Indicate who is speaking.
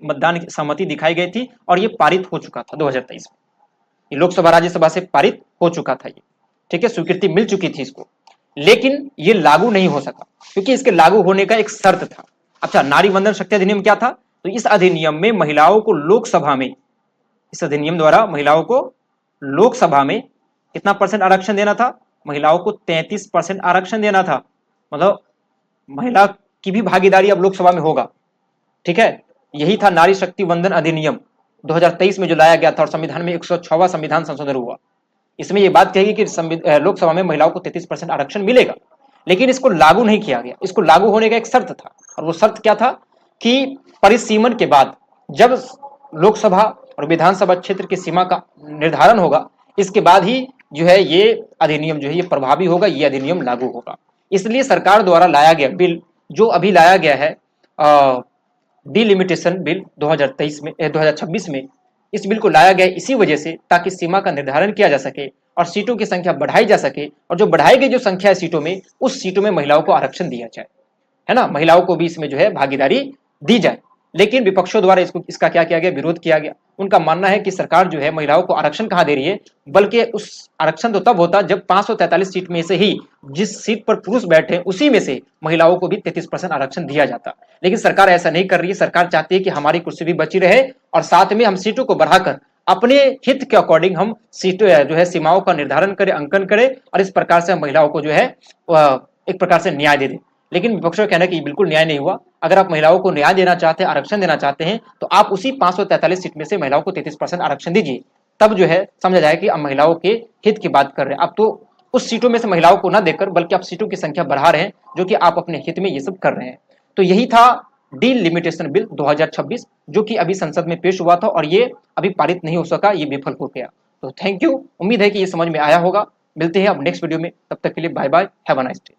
Speaker 1: मतदान की सहमति दिखाई गई थी और ये पारित हो चुका था 2023 में। ये लोकसभा राज्यसभा से पारित हो चुका था ये, ठीक है, स्वीकृति मिल चुकी थी इसको, लेकिन ये लागू नहीं हो सका क्योंकि इसके लागू होने का एक शर्त था। अच्छा, नारी वंदन शक्ति अधिनियम क्या था? तो इस अधिनियम में महिलाओं को लोकसभा में, इस अधिनियम द्वारा महिलाओं को लोकसभा में कितना परसेंट आरक्षण देना था? महिलाओं को 33% आरक्षण देना था। मतलब महिला की भी भागीदारी अब लोकसभा में होगा, ठीक है। यही था नारी शक्ति वंदन अधिनियम 2023 में जो लाया गया था और संविधान में 106वां संविधान संशोधन हुआ। इसमें यह बात कही कि लोकसभा में महिलाओं को 33% आरक्षण मिलेगा, लेकिन इसको लागू नहीं किया गया। इसको लागू होने का एक शर्त था, और वो शर्त क्या था कि परिसीमन के बाद, जब लोकसभा और विधानसभा क्षेत्र की सीमा का निर्धारण होगा, इसके बाद ही जो है ये अधिनियम जो है ये प्रभावी होगा, ये अधिनियम लागू होगा। इसलिए सरकार द्वारा लाया गया बिल जो अभी लाया गया है डिलिमिटेशन बिल 2026 में, इस बिल को लाया गया इसी वजह से ताकि सीमा का निर्धारण किया जा सके और सीटों की संख्या बढ़ाई जा सके, और जो बढ़ाई गई जो संख्या है सीटों में, उस सीटों में महिलाओं को आरक्षण दिया जाए, है ना, महिलाओं को भी इसमें जो है भागीदारी दी जाए। लेकिन विपक्षों द्वारा इसका क्या किया गया? विरोध किया गया। उनका मानना है कि सरकार जो है महिलाओं को आरक्षण कहां दे रही है, बल्कि उस आरक्षण तो तब होता जब 543 सीट में से ही जिस सीट पर पुरुष बैठे उसी में से महिलाओं को भी 33% आरक्षण दिया जाता। लेकिन सरकार ऐसा नहीं कर रही है। सरकार चाहती है कि हमारी कुर्सी भी बची रहे और साथ में हम सीटों को बढ़ाकर अपने हित के अकॉर्डिंग हम सीटों जो है सीमाओं का निर्धारण करें, अंकन करें, और इस प्रकार से हम महिलाओं को जो है एक प्रकार से न्याय दे दें। लेकिन विपक्षों का कहना है कि बिल्कुल न्याय नहीं हुआ। अगर आप महिलाओं को न्याय देना चाहते हैं, आरक्षण देना चाहते हैं, तो आप उसी 543 सीट में से महिलाओं को 33% आरक्षण दीजिए, तब जो है समझा जाए कि आप महिलाओं के हित की बात कर रहे हैं। आप तो उस सीटों में से महिलाओं को ना देकर बल्कि आप सीटों की संख्या बढ़ा रहे हैं, जो कि आप अपने हित में ये सब कर रहे हैं। तो यही था डिलिमिटेशन बिल 2026, जो कि अभी संसद में पेश हुआ था और ये अभी पारित नहीं हो सका, ये विफल हो गया। तो थैंक यू, उम्मीद है कि ये समझ में आया होगा। मिलते हैं अब नेक्स्ट वीडियो में, तब तक के लिए bye bye, have a nice day.